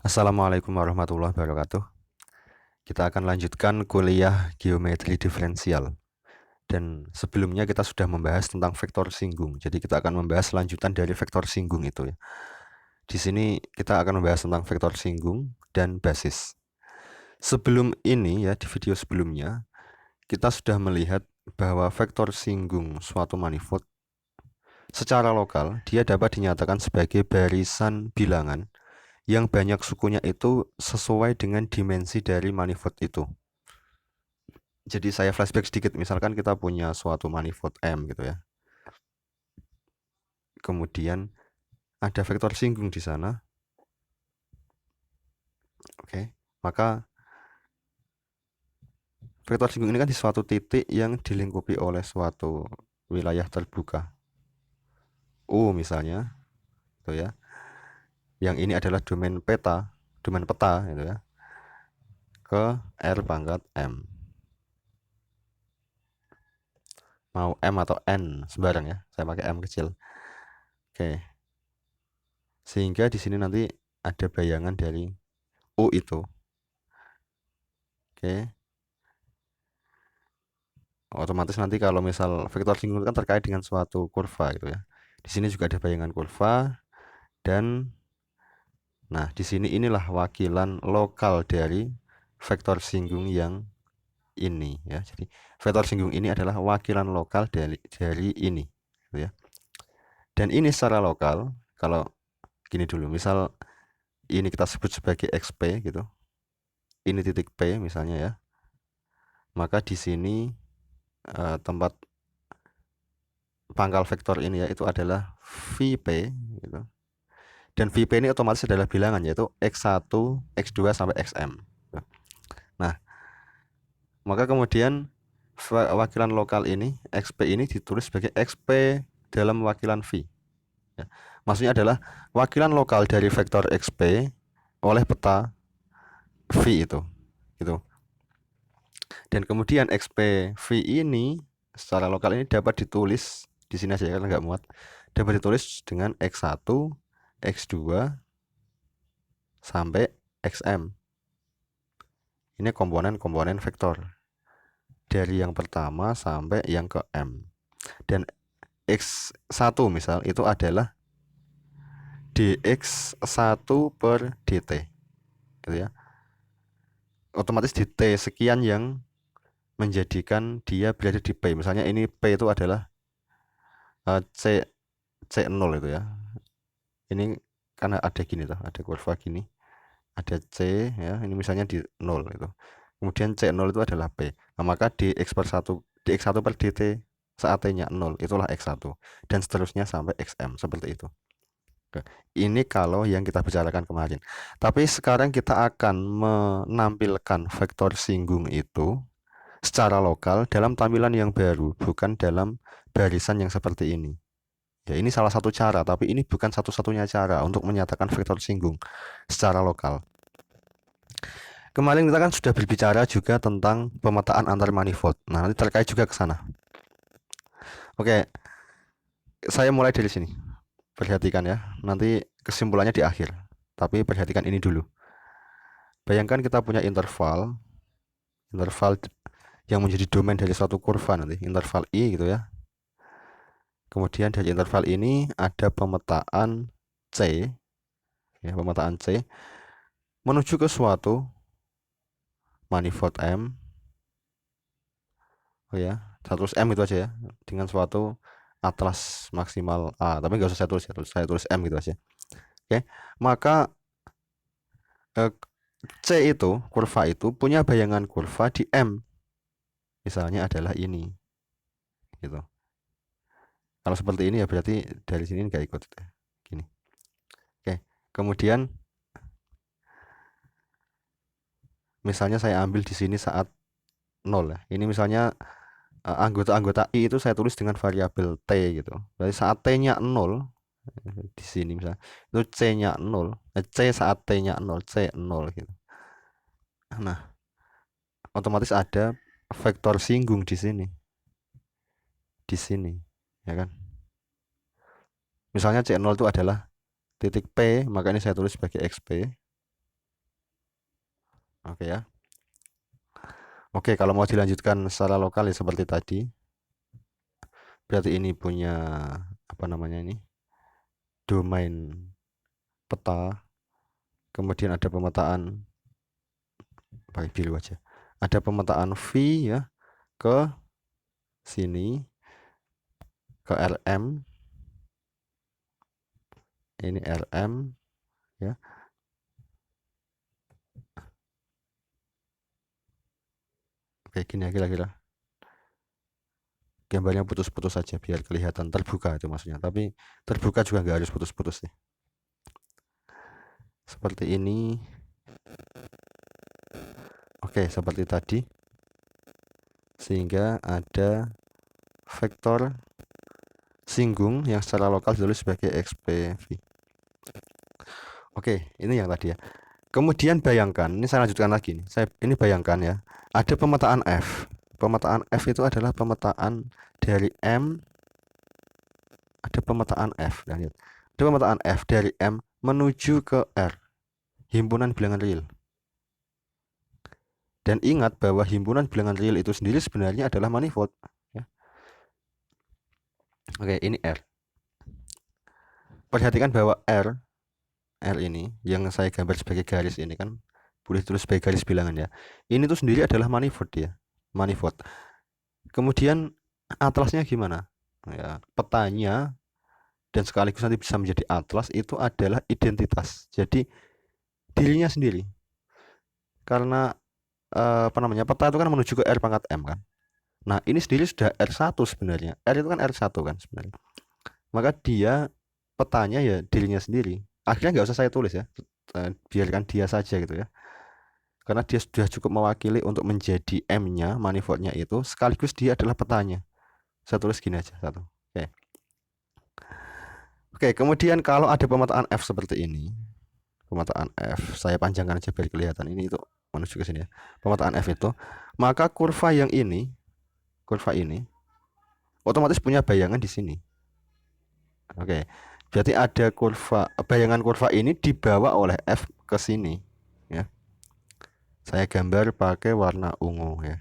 Assalamualaikum warahmatullahi wabarakatuh. Kita akan lanjutkan kuliah geometri diferensial. Dan sebelumnya kita sudah membahas tentang vektor singgung. Jadi kita akan membahas lanjutan dari vektor singgung itu ya. Di sini kita akan membahas tentang vektor singgung dan basis. Sebelum ini ya, di video sebelumnya kita sudah melihat bahwa vektor singgung suatu manifold secara lokal dia dapat dinyatakan sebagai barisan bilangan yang banyak sukunya itu sesuai dengan dimensi dari manifold itu. Jadi saya flashback sedikit, misalkan kita punya suatu manifold M gitu ya. Kemudian ada vektor singgung di sana. Oke. Maka vektor singgung ini kan di suatu titik yang dilingkupi oleh suatu wilayah terbuka. U misalnya, gitu ya. Yang ini adalah domain peta gitu ya. Ke R pangkat M. Mau M atau N sembarang ya. Saya pakai M kecil. Oke. Sehingga di sini nanti ada bayangan dari U itu. Oke. Otomatis nanti kalau misal vektor singgung kan terkait dengan suatu kurva gitu ya. Di sini juga ada bayangan kurva dan nah di sini inilah wakilan lokal dari vektor singgung yang ini ya. Jadi vektor singgung ini adalah wakilan lokal dari ini gitu ya. Dan ini secara lokal kalau gini dulu, misal ini kita sebut sebagai XP gitu. Ini titik P misalnya ya. Maka di sini tempat pangkal vektor ini ya itu adalah VP gitu. Dan VP ini otomatis adalah bilangan yaitu X1, X2 sampai XM. Nah, maka kemudian wakilan lokal ini XP ini ditulis sebagai XP dalam wakilan V. Ya. Maksudnya adalah wakilan lokal dari vektor XP oleh peta V itu. Gitu. Dan kemudian XP V ini secara lokal ini dapat ditulis di sini aja karena nggak muat. Dapat ditulis dengan X1, X2 sampai XM. Ini komponen-komponen vektor dari yang pertama sampai yang ke M. Dan X1 misal itu adalah dx1 per dt gitu ya. Otomatis dt sekian yang menjadikan dia berada di P. Misalnya ini P itu adalah C C0 itu ya. Ini karena ada gini tuh, ada kurva gini. Ada C ya, ini misalnya di 0 itu. Kemudian C0 itu adalah P. Nah, maka dx1 per dt saat t-nya 0 itulah x1 dan seterusnya sampai xm seperti itu. Oke. Ini kalau yang kita bicarakan kemarin. Tapi sekarang kita akan menampilkan vektor singgung itu secara lokal dalam tampilan yang baru, bukan dalam barisan yang seperti ini. Ya, ini salah satu cara, tapi ini bukan satu-satunya cara untuk menyatakan vektor singgung secara lokal. Kemarin kita kan sudah berbicara juga tentang pemetaan antar manifold. Nah, nanti terkait juga ke sana. Oke, saya mulai dari sini. Perhatikan ya, nanti kesimpulannya di akhir. Tapi perhatikan ini dulu. Bayangkan kita punya interval yang menjadi domain dari suatu kurva nanti, interval I gitu ya. Kemudian dari interval ini ada pemetaan C, ya, pemetaan C menuju ke suatu manifold M. Oh ya, 100 M itu aja ya, dengan suatu atlas maksimal A, tapi nggak usah saya tulis M gitu aja. Oke, maka C itu, kurva itu punya bayangan kurva di M. Misalnya adalah ini. Gitu. Kalau seperti ini ya berarti dari sini nggak ikut. Gini. Oke, kemudian misalnya saya ambil di sini saat 0 ya. Ini misalnya anggota-anggota I itu saya tulis dengan variabel T gitu. Berarti saat T-nya 0 di sini misalnya itu C-nya 0, C saat T-nya 0, C 0 gitu. Nah, otomatis ada vektor singgung di sini. Di sini, ya kan? Misalnya C0 itu adalah titik P, maka ini saya tulis sebagai XP. Oke ya. Oke, kalau mau dilanjutkan secara lokal ya seperti tadi. Berarti ini punya apa namanya ini? Domain peta. Kemudian ada pemetaan pakai biru aja. Ada pemetaan V ya ke sini ke RM. Ini RM ya. Kayak gini ya kira-kira. Gambarnya putus-putus saja biar kelihatan terbuka itu maksudnya. Tapi terbuka juga nggak harus putus-putus sih. Seperti ini. Oke, seperti tadi. Sehingga ada vektor singgung yang secara lokal ditulis sebagai XPV. Oke, ini yang tadi ya. Kemudian bayangkan, ini saya lanjutkan lagi nih. Ini bayangkan ya. Ada pemetaan F. Pemetaan F itu adalah pemetaan dari M. Ada pemetaan F. Dan lihat. Ada pemetaan F dari M menuju ke R. Himpunan bilangan real. Dan ingat bahwa himpunan bilangan real itu sendiri sebenarnya adalah manifold. Ya. Oke, ini R. Perhatikan bahwa R ini yang saya gambar sebagai garis ini kan boleh tulis sebagai garis bilangan ya. Ini tuh sendiri adalah manifold ya. Manifold. Kemudian atlasnya gimana? Ya, petanya dan sekaligus nanti bisa menjadi atlas itu adalah identitas. Jadi dirinya sendiri. Karena apa namanya? Peta itu kan menuju ke R pangkat M kan. Nah, ini sendiri sudah R1 sebenarnya. R itu kan R1 kan sebenarnya. Maka dia petanya ya dirinya sendiri. Akhirnya nggak usah saya tulis ya. Biarkan dia saja gitu ya. Karena dia sudah cukup mewakili untuk menjadi M-nya, manifoldnya itu, sekaligus dia adalah petanya. Saya tulis gini aja satu. Oke. Oke, kemudian kalau ada pemetaan F seperti ini, pemetaan F, saya panjangkan aja biar kelihatan ini itu menuju ke sini ya. Pemetaan F itu, maka kurva yang ini, kurva ini otomatis punya bayangan di sini. Oke. Berarti ada kurva, bayangan kurva ini dibawa oleh F ke sini ya. Saya gambar pakai warna ungu ya.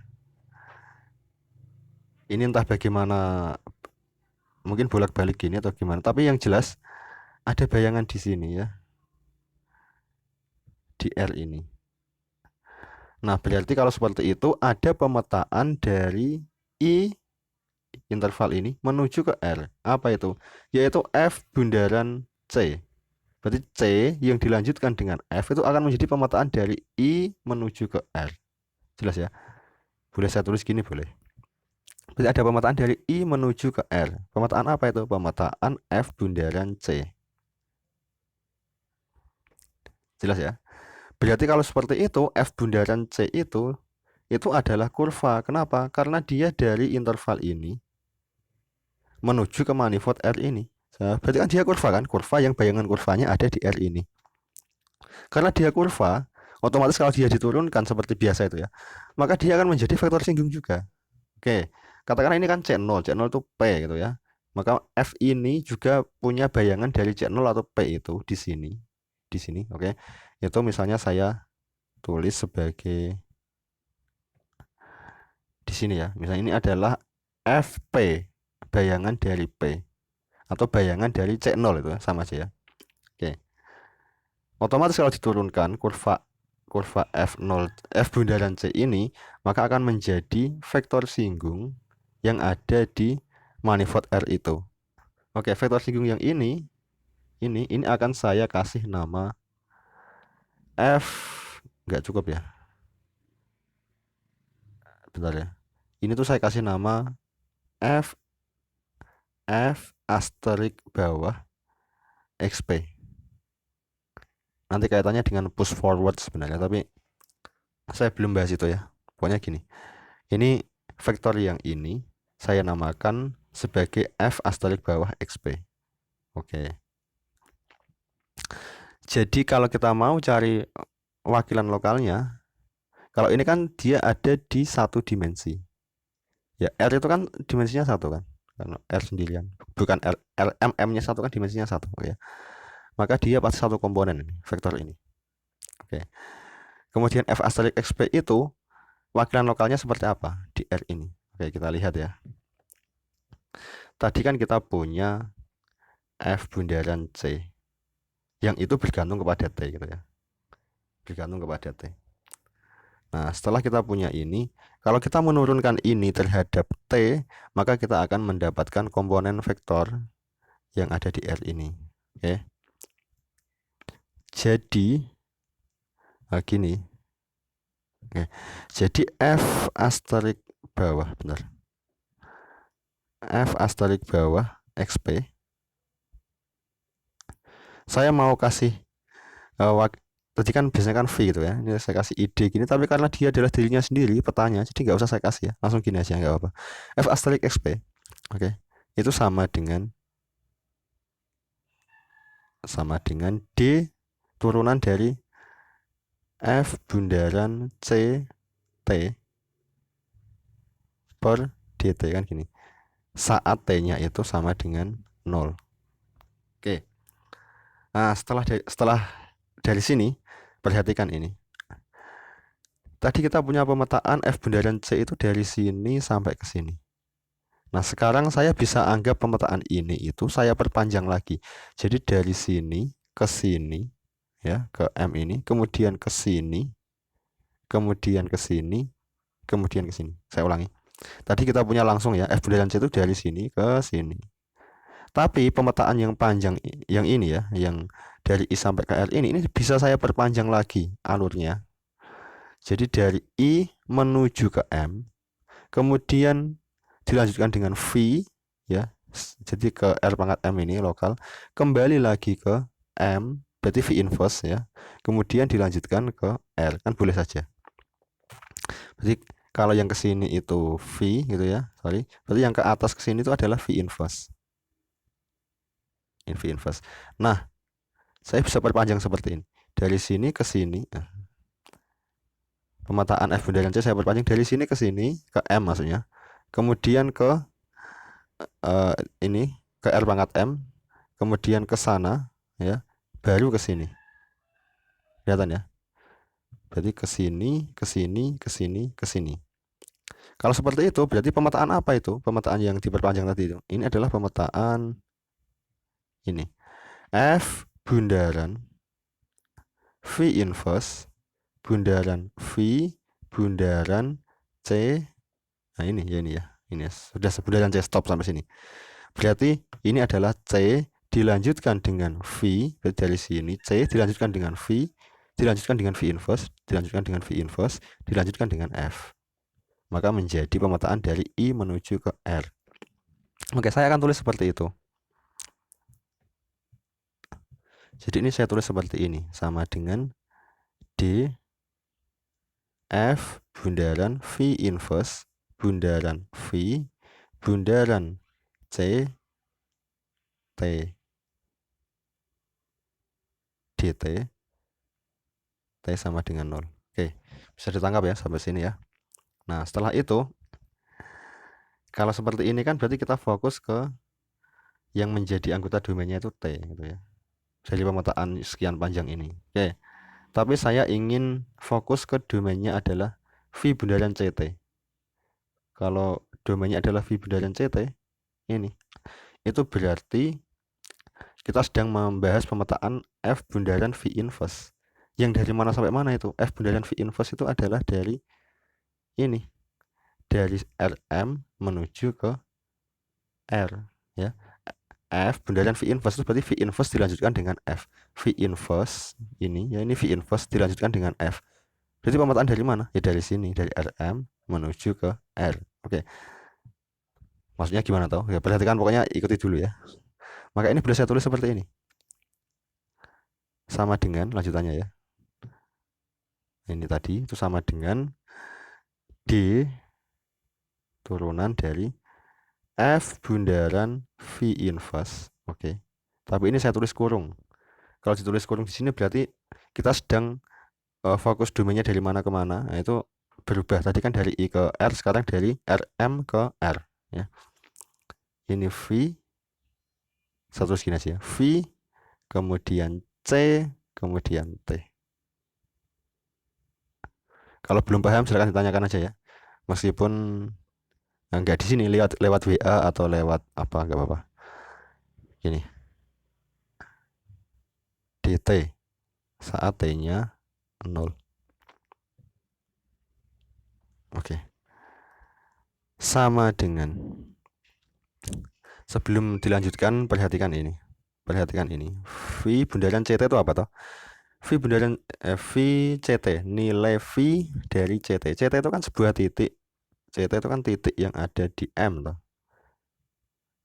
Ini entah bagaimana, mungkin bolak-balik gini atau gimana, tapi yang jelas ada bayangan di sini ya, di R ini. Nah, berarti kalau seperti itu ada pemetaan dari I interval ini menuju ke R. Apa itu? Yaitu F bundaran C. Berarti C yang dilanjutkan dengan F itu akan menjadi pemetaan dari I menuju ke R. Jelas ya? Boleh saya tulis gini boleh. Berarti ada pemetaan dari I menuju ke R. Pemetaan apa itu? Pemetaan F bundaran C. Jelas ya? Berarti kalau seperti itu, F bundaran C itu adalah kurva. Kenapa? Karena dia dari interval ini menuju ke manifold R ini. Berarti kan dia kurva kan? Kurva yang bayangan kurvanya ada di R ini. Karena dia kurva, otomatis kalau dia diturunkan seperti biasa itu ya, maka dia akan menjadi vektor singgung juga. Oke, katakanlah ini kan C0, C0 itu P gitu ya. Maka F ini juga punya bayangan dari C0 atau P itu di sini. Di sini, oke. Itu misalnya saya tulis sebagai di sini ya. Misalnya ini adalah FP, bayangan dari P atau bayangan dari C0 itu ya, sama aja ya. Oke. Otomatis kalau diturunkan kurva F0 F bundaran C ini maka akan menjadi vektor singgung yang ada di manifold R itu. Oke, vektor singgung yang ini akan saya kasih nama F, nggak cukup ya. Bentar ya. Ini tuh saya kasih nama F asterik bawah XP. Nanti kaitannya dengan push forward sebenarnya, tapi saya belum bahas itu ya. Pokoknya gini. Ini vektor yang ini saya namakan sebagai F asterik bawah XP. Oke. Jadi kalau kita mau cari wakilan lokalnya, kalau ini kan dia ada di satu dimensi. Ya, R itu kan dimensinya satu kan. Karena R sendirian. Bukan M-nya satu kan dimensinya satu. Oke. Maka dia pasti satu komponen ini, vektor ini. Oke. Kemudian F asterik XP itu wakilan lokalnya seperti apa di R ini. Oke, kita lihat ya. Tadi kan kita punya F bundaran C yang itu bergantung kepada T gitu ya. Bergantung kepada T. Nah, setelah kita punya ini, kalau kita menurunkan ini terhadap T, maka kita akan mendapatkan komponen vektor yang ada di R ini. Oke. Jadi gini. Oke. Jadi F asterik bawah, benar. F asterik bawah XP. Saya mau kasih tadi kan biasanya kan V gitu ya. Ini saya kasih ide gini, tapi karena dia adalah dirinya sendiri petanya, jadi nggak usah saya kasih ya. Langsung gini aja nggak apa-apa. F asterik XP. Oke. Itu sama dengan D turunan dari F bundaran C T per dt kan gini. Saat T-nya itu sama dengan 0. Oke. Nah, setelah dari sini, perhatikan ini. Tadi kita punya pemetaan F bundaran C itu dari sini sampai ke sini. Nah, sekarang saya bisa anggap pemetaan ini itu saya perpanjang lagi. Jadi dari sini ke sini, ya, ke M ini, kemudian ke sini, kemudian ke sini, kemudian ke sini. Saya ulangi. Tadi kita punya langsung ya, F bundaran C itu dari sini ke sini. Tapi pemetaan yang panjang yang ini ya, yang dari I sampai ke R ini bisa saya perpanjang lagi alurnya. Jadi dari I menuju ke M, kemudian dilanjutkan dengan V ya. Jadi ke R pangkat M ini lokal, kembali lagi ke M, berarti V inverse ya. Kemudian dilanjutkan ke R, kan boleh saja. Berarti kalau yang ke sini itu V gitu ya, sorry. Berarti yang ke atas ke sini itu adalah V inverse. V inverse. Nah, saya bisa perpanjang seperti ini. Dari sini ke sini. Pemetaan F bundaran C saya perpanjang dari sini ke sini, ke M maksudnya. Kemudian ke ini ke R pangkat M, kemudian ke sana ya, baru ke sini. Kelihatan ya? Berarti ke sini, ke sini, ke sini, ke sini. Kalau seperti itu berarti pemetaan apa itu? Pemetaan yang diperpanjang tadi itu. Ini adalah pemetaan ini. F bundaran V inverse bundaran V bundaran C. Nah, ini ya ini ya. Ini sudah bundaran C stop sampai sini. Berarti ini adalah C dilanjutkan dengan V, dari sini C dilanjutkan dengan V, dilanjutkan dengan V inverse, dilanjutkan dengan V inverse, dilanjutkan dengan F. Maka menjadi pemetaan dari I menuju ke R. Oke, saya akan tulis seperti itu. Jadi ini saya tulis seperti ini, sama dengan D F bundaran V inverse bundaran V bundaran C T dt T sama dengan 0. Oke, bisa ditangkap ya sampai sini ya. Nah, setelah itu, kalau seperti ini kan berarti kita fokus ke yang menjadi anggota domainnya itu T gitu ya. Jadi pemetaan sekian panjang ini. Oke. Tapi saya ingin fokus ke domainnya adalah V bundaran CT. Kalau domainnya adalah V bundaran CT, ini. Itu berarti kita sedang membahas pemetaan F bundaran V inverse. Yang dari mana sampai mana itu? F bundaran V inverse itu adalah dari ini. Dari RM menuju ke R ya. F bundaran V inverse itu berarti V inverse dilanjutkan dengan F. V inverse ini ya, ini V inverse dilanjutkan dengan F. Berarti pemetaan dari mana? Ya dari sini, dari RM menuju ke R. Oke. Maksudnya gimana toh? Ya perhatikan, pokoknya ikuti dulu ya. Maka ini boleh saya tulis seperti ini. Sama dengan lanjutannya ya. Ini tadi itu sama dengan D turunan dari F bundaran V inverse. Oke. Tapi ini saya tulis kurung. Kalau ditulis kurung di sini berarti kita sedang fokus domainnya dari mana ke mana. Nah, itu berubah. Tadi kan dari I ke R, sekarang dari RM ke R ya. Ini V, satu segini aja. V, kemudian C, kemudian T. Kalau belum paham silakan ditanyakan aja ya. Meskipun nggak di sini, lewat WA atau lewat apa, nggak apa-apa. Gini, dt saat t-nya 0. Oke. Sama dengan, sebelum dilanjutkan perhatikan ini. Perhatikan ini. V bundaran CT itu apa toh? V bundaran V CT, nilai V dari CT. CT itu kan sebuah titik. CT itu kan titik yang ada di M toh.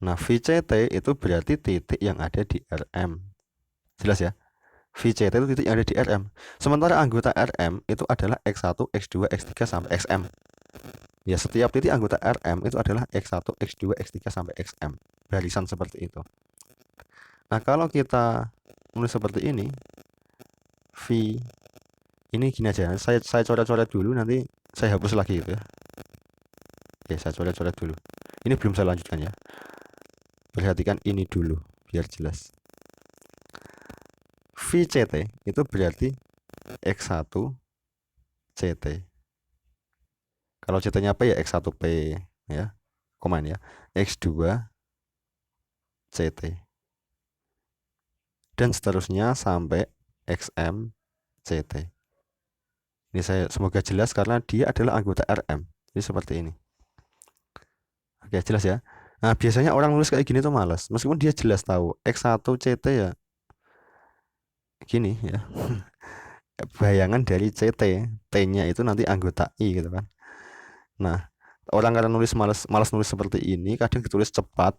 Nah, VCT itu berarti titik yang ada di RM. Jelas ya? VCT itu titik yang ada di RM. Sementara anggota RM itu adalah X1, X2, X3 sampai XM. Ya, setiap titik anggota RM itu adalah X1, X2, X3 sampai XM. Barisan seperti itu. Nah, kalau kita menulis seperti ini, V ini gini aja. Saya coret-coret dulu, nanti saya hapus lagi gitu ya. Oke, saya coret-coret dulu. Ini belum saya lanjutkan ya. Perhatikan ini dulu biar jelas. VCT itu berarti X1 CT. Kalau CT-nya P ya X1P ya. Komen ya. X2 CT. Dan seterusnya sampai XM CT. Ini saya semoga jelas karena dia adalah anggota RM. Jadi seperti ini. Oke, jelas ya. Nah, biasanya orang nulis kayak gini tuh malas. Meskipun dia jelas tahu X1 CT ya gini ya. Bayangan dari CT, T-nya itu nanti anggota I gitu kan. Nah, orang kadang nulis malas nulis seperti ini, kadang ditulis cepat,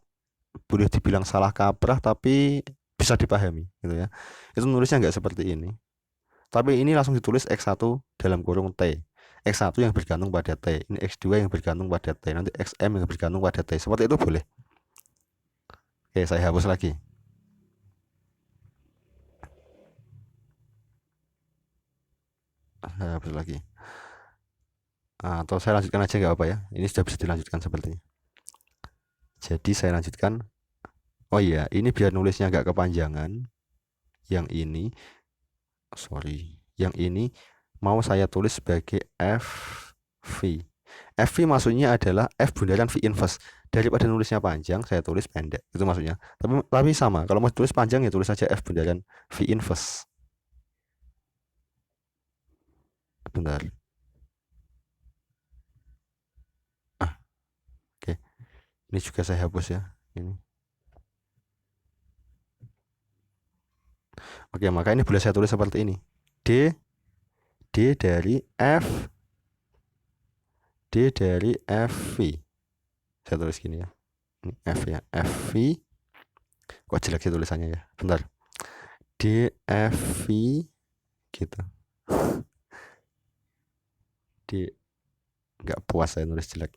boleh dibilang salah kaprah tapi bisa dipahami gitu ya. Itu nulisnya nggak seperti ini. Tapi ini langsung ditulis X1 dalam kurung T. X1 yang bergantung pada T. Ini X2 yang bergantung pada T. Nanti XM yang bergantung pada T. Seperti itu boleh. Oke, saya hapus lagi. Saya hapus lagi. Atau saya lanjutkan aja nggak apa ya. Ini sudah bisa dilanjutkan sepertinya. Jadi saya lanjutkan. Oh iya, ini biar nulisnya nggak kepanjangan. Yang ini, yang ini mau saya tulis sebagai FV. FV maksudnya adalah F bundaran V inverse. Daripada nulisnya panjang, saya tulis pendek. Itu maksudnya. Tapi sama, kalau mau tulis panjang ya tulis saja F bundaran V inverse. Bentar. Oke. Ini juga saya hapus ya. Ini. Oke, maka ini boleh saya tulis seperti ini. D dari F, D dari FV. Saya tulis gini ya. Ini F ya, FV. Kok jelek sih tulisannya ya? Bentar. DFV gitu. D, nggak puas saya nulis jelek.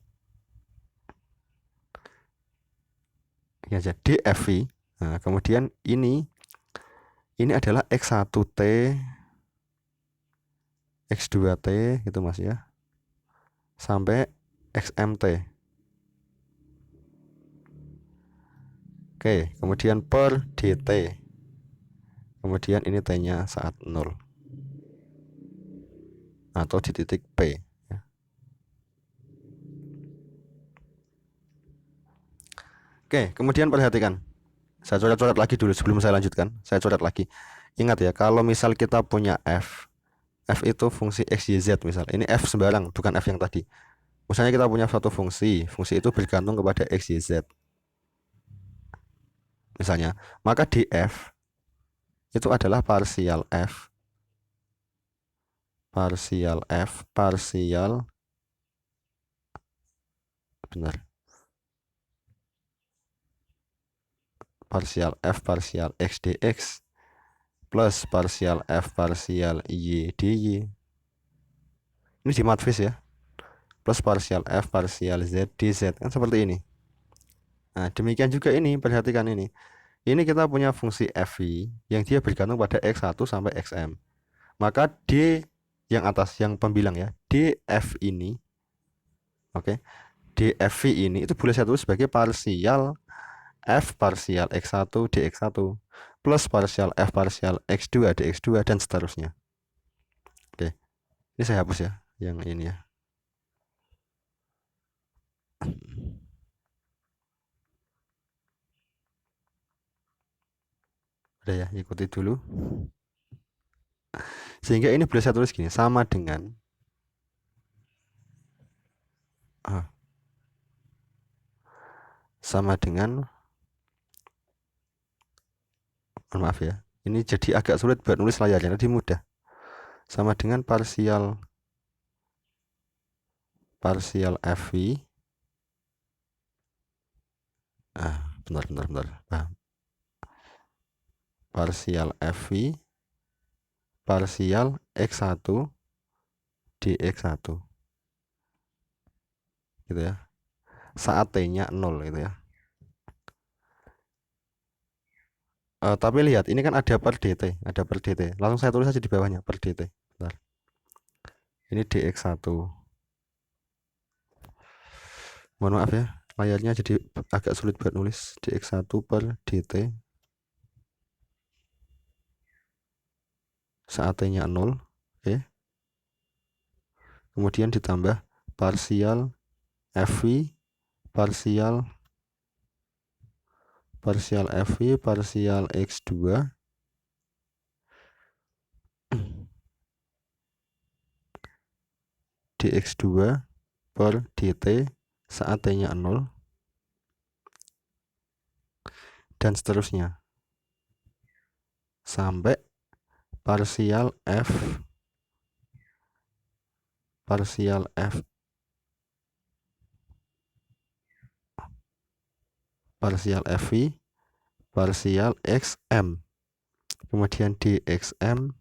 Ini aja DFV. Nah, kemudian ini adalah X1T, X2T gitu Mas ya. Sampai XMT. Oke, kemudian per DT. Kemudian ini T-nya saat 0. Atau di titik P. Ya. Oke, kemudian perhatikan. Saya coret-coret lagi dulu sebelum saya lanjutkan. Saya coret lagi. Ingat ya, kalau misal kita punya F itu fungsi X, Y, Z misal. Ini F sembarang, bukan F yang tadi. Misalnya kita punya suatu fungsi itu bergantung kepada X, Y, Z. Misalnya, maka df itu adalah parsial F parsial F parsial X dx plus parsial F parsial Y dy. Ini di matris ya. Plus parsial F parsial Z dz. Kan seperti ini. Nah, demikian juga ini, perhatikan ini. Ini kita punya fungsi FV yang dia bergantung pada X1 sampai XM. Maka D yang atas, yang pembilang ya, df ini, oke, dfv ini itu boleh saya tulis sebagai parsial F parsial X1 dx1 plus parsial F parsial X2 dx2 dan seterusnya. Oke, ini saya hapus ya. yang ini ya. Udah ya, ikuti dulu. Sehingga ini boleh saya tulis gini, sama dengan mohon maaf ya, ini jadi agak sulit buat nulis layarnya, tadi mudah. Sama dengan parsial FV. Bentar. Parsial FV parsial X1 dx1 gitu ya, saat T-nya 0 gitu ya. Tapi lihat ini kan ada per dt, langsung saya tulis aja di bawahnya per dt. Bentar. Ini dx1, mohon maaf ya, layarnya jadi agak sulit buat nulis. dx1 per dt saat T-nya 0. Oke. Kemudian ditambah parsial FV parsial FV parsial X2 dx2 per dt saat T-nya 0 dan seterusnya sampai parsial FV parsial XM, kemudian dxm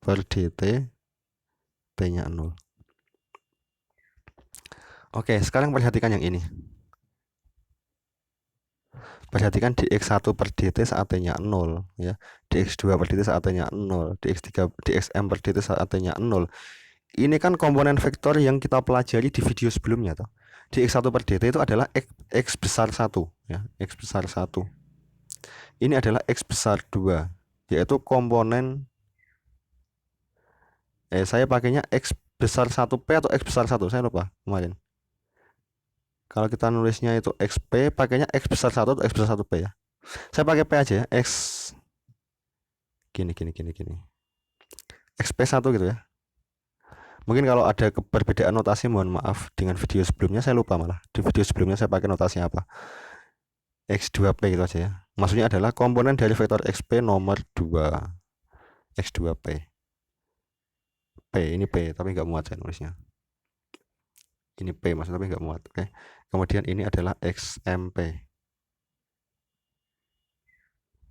per dt T-nya 0. Oke, sekarang perhatikan yang ini. Perhatikan dx1 per dt saat T-nya 0 ya. dx2 per dt saat T-nya 0, dxm per dt saat T-nya 0. Ini kan komponen vektor yang kita pelajari di video sebelumnya toh. dx1 per dt itu adalah x besar 1 ya, x besar 1. Ini adalah x besar 2, yaitu komponen saya pakainya x besar 1p atau x besar 1, saya lupa kemarin. Kalau kita nulisnya itu xp, pakainya x besar 1 atau x besar 1p ya. Saya pakai p aja ya, x gini. xp1 gitu ya. Mungkin kalau ada perbedaan notasi mohon maaf, dengan video sebelumnya saya lupa malah. Di video sebelumnya saya pakai notasinya apa? X2p gitu aja ya. Maksudnya adalah komponen dari vektor xp nomor 2. X2p. P ini P tapi nggak muat saya nulisnya. Ini P maksudnya tapi nggak muat. Oke. Kemudian ini adalah XMP.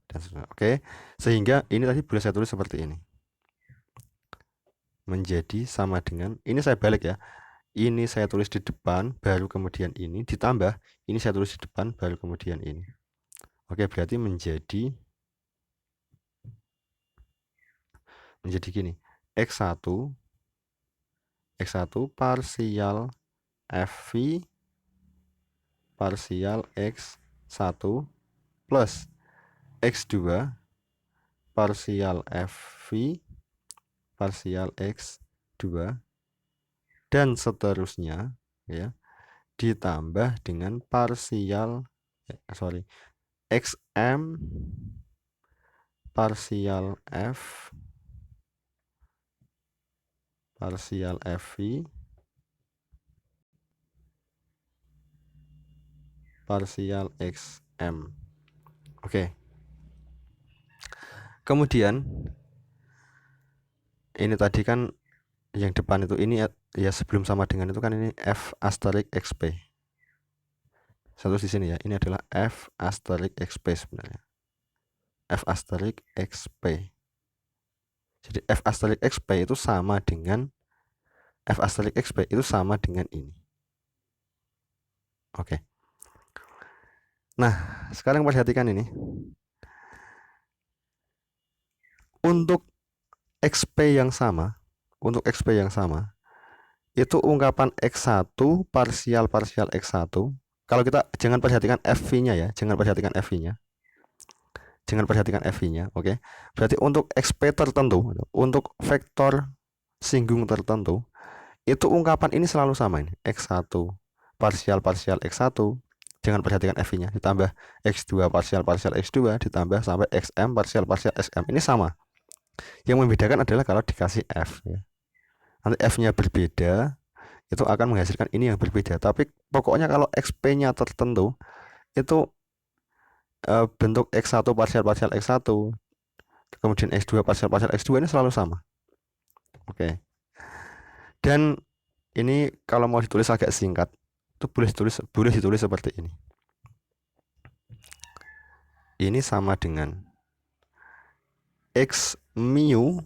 Dan oke. Sehingga ini tadi boleh saya tulis seperti ini. Menjadi sama dengan, ini saya balik ya. Ini saya tulis di depan, baru kemudian ini ditambah, ini saya tulis di depan, baru kemudian ini. Oke, berarti menjadi gini. X1 parsial FV parsial X1 plus X2 parsial FV parsial X2 dan seterusnya ya, ditambah dengan parsial XM parsial F parsial FV parsial XM. Oke. Kemudian ini tadi kan yang depan itu, ini ya sebelum sama dengan itu kan ini F asterik XP. Satu di sini ya, ini adalah F asterik XP sebenarnya. F asterik XP. Jadi F asterik XP itu sama dengan ini. Oke. Nah, sekarang perhatikan ini. Untuk XP yang sama, itu ungkapan X1 parsial X1. Kalau kita jangan perhatikan FV-nya ya, jangan perhatikan FV-nya, oke. Berarti untuk XP tertentu, untuk vektor singgung tertentu, itu ungkapan ini selalu sama ini. X1 parsial X1, jangan perhatikan F-nya, ditambah X2 parsial X2, ditambah sampai XM parsial XM. Ini sama. Yang membedakan adalah kalau dikasih F ya. Nanti F-nya berbeda, itu akan menghasilkan ini yang berbeda. Tapi pokoknya kalau XP-nya tertentu, itu bentuk X1 parsial X1, kemudian X2 parsial X2 ini selalu sama. Oke. Dan ini kalau mau ditulis agak singkat, itu boleh ditulis seperti ini. Ini sama dengan X mu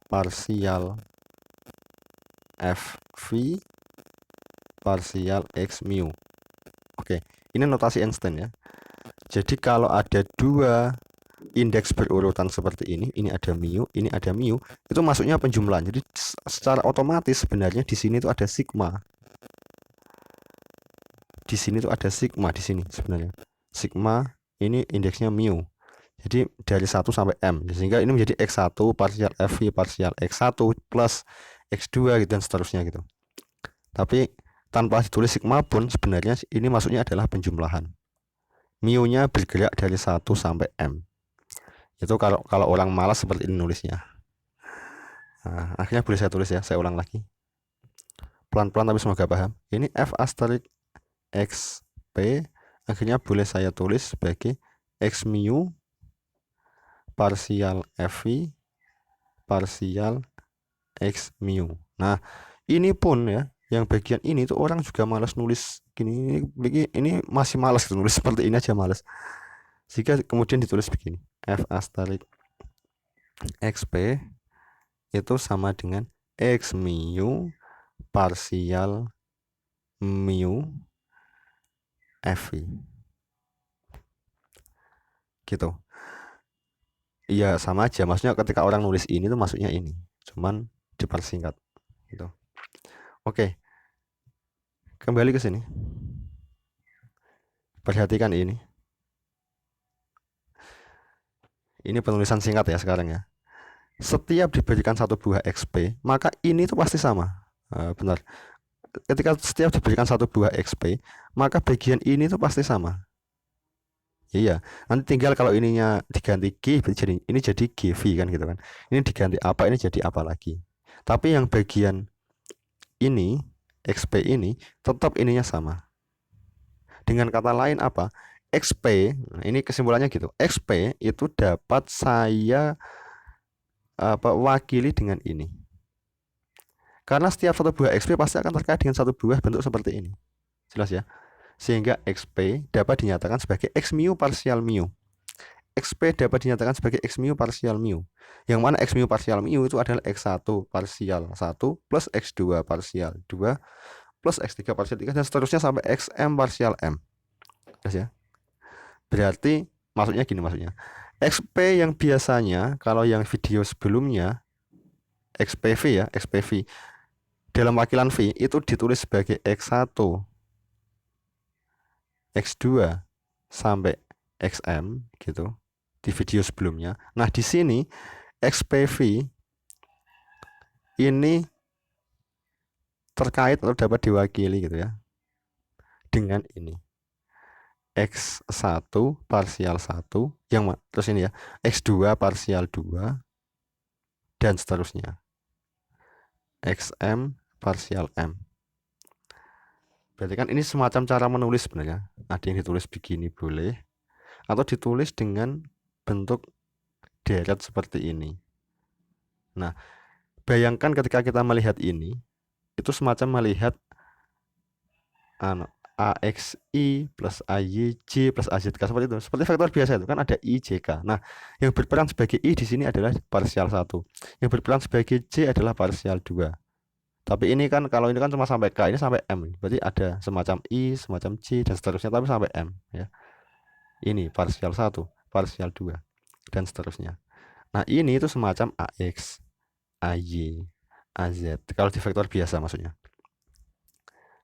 parsial FV parsial X mu. Oke, ini notasi Einstein ya. Jadi kalau ada dua indeks berurutan seperti ini ada mu, ini ada mu, itu masuknya penjumlahan. Jadi secara otomatis sebenarnya di sini itu ada sigma. Di sini tuh ada sigma di sini sebenarnya. Sigma ini indeksnya mu. Jadi dari 1 sampai M. Sehingga ini menjadi X1 parsial FV parsial X1 plus X2 gitu dan seterusnya gitu. Tapi tanpa ditulis sigma pun sebenarnya ini maksudnya adalah penjumlahan. Mu-nya bergerak dari 1 sampai M. Itu kalau orang malas seperti ini nulisnya. Nah, akhirnya boleh saya tulis ya, saya ulang lagi. Pelan-pelan tapi semoga paham. Ini F asterisk XP akhirnya boleh saya tulis sebagai X mu parsial FV parsial X mu. Nah, ini pun ya, yang bagian ini tuh orang juga malas nulis gini. Ini masih malas nulis seperti ini aja malas. Jika kemudian ditulis begini, F asterisk XP itu sama dengan X mu parsial mu FV. Gitu. Iya sama aja, maksudnya ketika orang nulis ini tuh maksudnya ini, cuman dipersingkat gitu. Oke, kembali ke sini, perhatikan ini penulisan singkat ya sekarang ya. Setiap diberikan satu buah XP, maka ini tuh pasti sama. Benar, ketika setiap diberikan satu buah XP, maka bagian ini tuh pasti sama. Iya, nanti tinggal kalau ininya diganti G, jadi ini jadi GV kan gitu kan. Ini diganti apa, ini jadi apa lagi. Tapi yang bagian ini, XP ini, tetap ininya sama. Dengan kata lain apa? XP, ini kesimpulannya gitu. XP itu dapat saya wakili dengan ini. Karena setiap satu buah XP pasti akan terkait dengan satu buah bentuk seperti ini. Jelas ya? Sehingga XP dapat dinyatakan sebagai X mu parsial mu. XP dapat dinyatakan sebagai X mu parsial mu. Yang mana X mu parsial mu itu adalah X1 parsial 1 plus X2 parsial 2 plus X3 parsial 3 dan seterusnya sampai XM parsial M. Jelas ya? Berarti maksudnya gini maksudnya. XP yang biasanya kalau yang video sebelumnya XPV ya, XPV dalam wakilan V itu ditulis sebagai X1 X2 sampai XM gitu di video sebelumnya. Nah, di sini XPV ini terkait atau dapat diwakili gitu ya dengan ini. X1 parsial 1 yang terus ini ya, X2 parsial 2 dan seterusnya. XM parsial M. Berarti kan ini semacam cara menulis sebenarnya. Ada yang ditulis begini boleh, atau ditulis dengan bentuk deret seperti ini. Nah, bayangkan ketika kita melihat ini, itu semacam melihat AXI plus AYJ plus AZK seperti itu. Seperti vektor biasa itu kan ada I, JK. Nah, yang berperan sebagai I di sini adalah parsial 1. Yang berperan sebagai J adalah parsial 2. Tapi ini kan kalau ini kan cuma sampai K, ini sampai M. Berarti ada semacam I, semacam J dan seterusnya tapi sampai M ya. Ini parsial 1, parsial 2 dan seterusnya. Nah, ini itu semacam AX, AY, AZ. Kalau di vektor biasa maksudnya.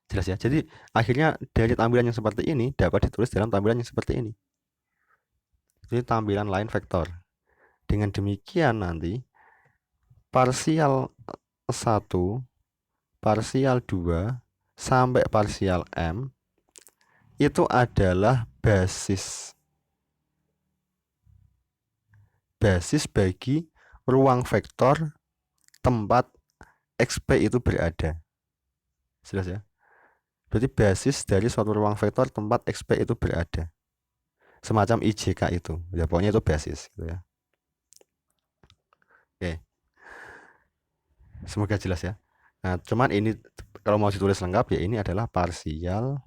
Jelas ya. Jadi akhirnya dari tampilan yang seperti ini dapat ditulis dalam tampilan yang seperti ini. Ini tampilan lain vektor. Dengan demikian nanti parsial 1, parsial 2 sampai parsial M itu adalah basis bagi ruang vektor tempat XP itu berada. Jelas ya? Berarti basis dari suatu ruang vektor tempat XP itu berada. Semacam IJK itu. Ya pokoknya itu basis gitu ya. Oke. Semoga jelas ya. Nah, cuman ini kalau mau ditulis lengkap ya ini adalah parsial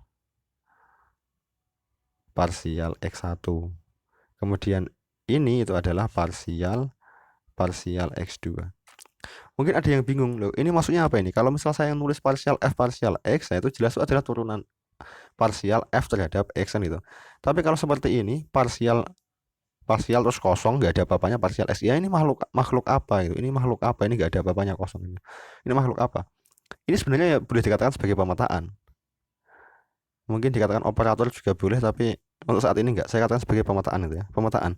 X1. Kemudian ini itu adalah parsial X2. Mungkin ada yang bingung loh, ini maksudnya apa ini? Kalau misal saya nulis parsial F parsial X, nah itu jelas itu adalah turunan parsial F terhadap X kan itu. Tapi kalau seperti ini, parsial terus kosong, nggak ada apa-apanya parsial X. Ya ini makhluk apa itu? Ini makhluk apa? Ini nggak ada apa-apanya kosong ini. Ini makhluk apa? Ini sebenarnya ya boleh dikatakan sebagai pemetaan. Mungkin dikatakan operator juga boleh, tapi untuk saat ini nggak. Saya katakan sebagai pemetaan itu ya, pemetaan.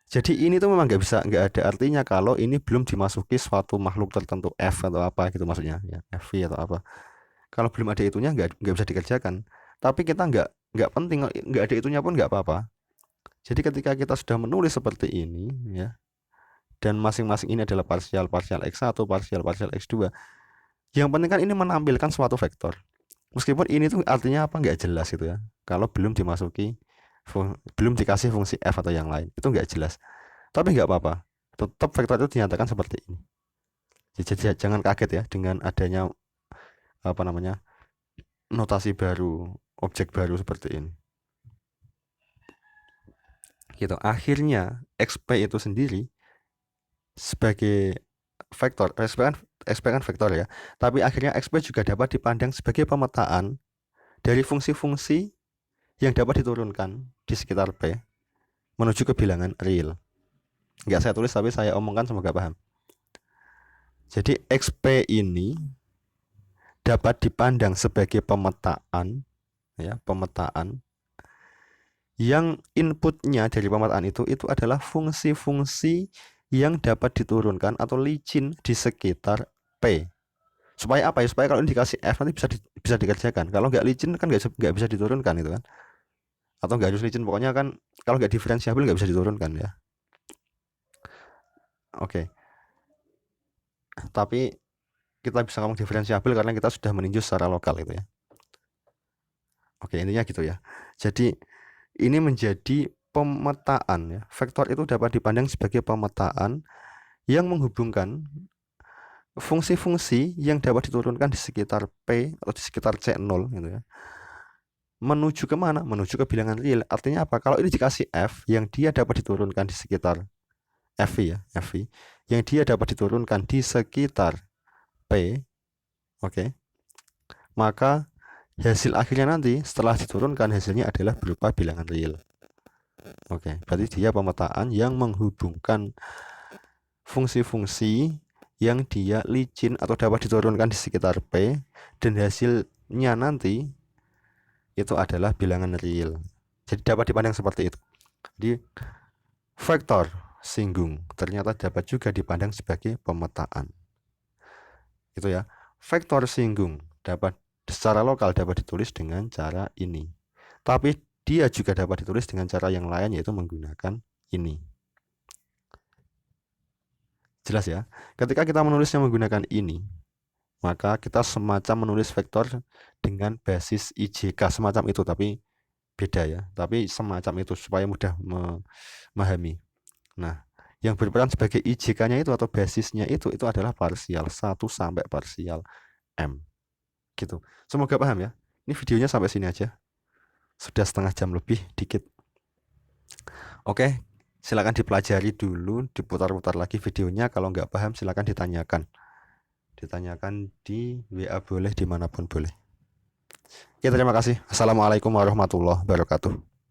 Jadi ini tuh memang nggak ada artinya kalau ini belum dimasuki suatu makhluk tertentu F atau apa gitu maksudnya ya, FV atau apa. Kalau belum ada itunya nggak bisa dikerjakan. Tapi kita nggak penting, nggak ada itunya pun nggak apa-apa. Jadi ketika kita sudah menulis seperti ini ya, dan masing-masing ini adalah parsial X1, parsial X2. Yang penting kan ini menampilkan suatu vektor. Meskipun ini tuh artinya apa nggak jelas gitu ya. Kalau belum dimasuki belum dikasih fungsi F atau yang lain, itu nggak jelas. Tapi nggak apa-apa, tetap vektor itu dinyatakan seperti ini. Jadi jangan kaget ya dengan adanya apa namanya notasi baru, objek baru seperti ini. Gitu. Akhirnya XP itu sendiri sebagai vektor, XP kan vektor ya. Tapi akhirnya XP juga dapat dipandang sebagai pemetaan dari fungsi-fungsi yang dapat diturunkan di sekitar P menuju ke bilangan real. Nggak saya tulis tapi saya omongkan, semoga paham. Jadi XP ini dapat dipandang sebagai pemetaan ya, pemetaan yang inputnya dari pemetaan itu adalah fungsi-fungsi yang dapat diturunkan atau licin di sekitar P. Supaya apa ya? Supaya kalau ini dikasih F nanti bisa dikerjakan. Kalau nggak licin kan nggak bisa diturunkan itu kan. Atau nggak harus licin, pokoknya kan kalau nggak diferensiabel nggak bisa diturunkan ya. Oke. Tapi kita bisa ngomong diferensiabel karena kita sudah meninjau secara lokal itu ya. Oke, intinya gitu ya. Jadi ini menjadi pemetaan ya. Vektor itu dapat dipandang sebagai pemetaan yang menghubungkan fungsi-fungsi yang dapat diturunkan di sekitar P atau di sekitar C0 gitu ya. Menuju ke mana? Menuju ke bilangan real. Artinya apa? Kalau ini dikasih F yang dia dapat diturunkan di sekitar FV ya, FV yang dia dapat diturunkan di sekitar P, oke. Maka hasil akhirnya nanti setelah diturunkan hasilnya adalah berupa bilangan real. Oke, berarti dia pemetaan yang menghubungkan fungsi-fungsi yang dia licin atau dapat diturunkan di sekitar P dan hasilnya nanti itu adalah bilangan real. Jadi dapat dipandang seperti itu. Jadi vektor singgung ternyata dapat juga dipandang sebagai pemetaan. Itu ya. Vektor singgung dapat secara lokal dapat ditulis dengan cara ini. Tapi dia juga dapat ditulis dengan cara yang lain, yaitu menggunakan ini. Jelas ya? Ketika kita menulisnya menggunakan ini, maka kita semacam menulis vektor dengan basis IJK semacam itu, tapi beda ya. Tapi semacam itu supaya mudah memahami. Nah, yang berperan sebagai IJK-nya itu atau basisnya itu adalah parsial 1 sampai parsial M. Gitu. Semoga paham ya. Ini videonya sampai sini aja. Sudah setengah jam lebih dikit. Oke, silakan dipelajari dulu, diputar-putar lagi videonya. Kalau nggak paham silakan ditanyakan. Ditanyakan di WA boleh, dimanapun boleh. Ya, terima kasih. Assalamualaikum warahmatullahi wabarakatuh.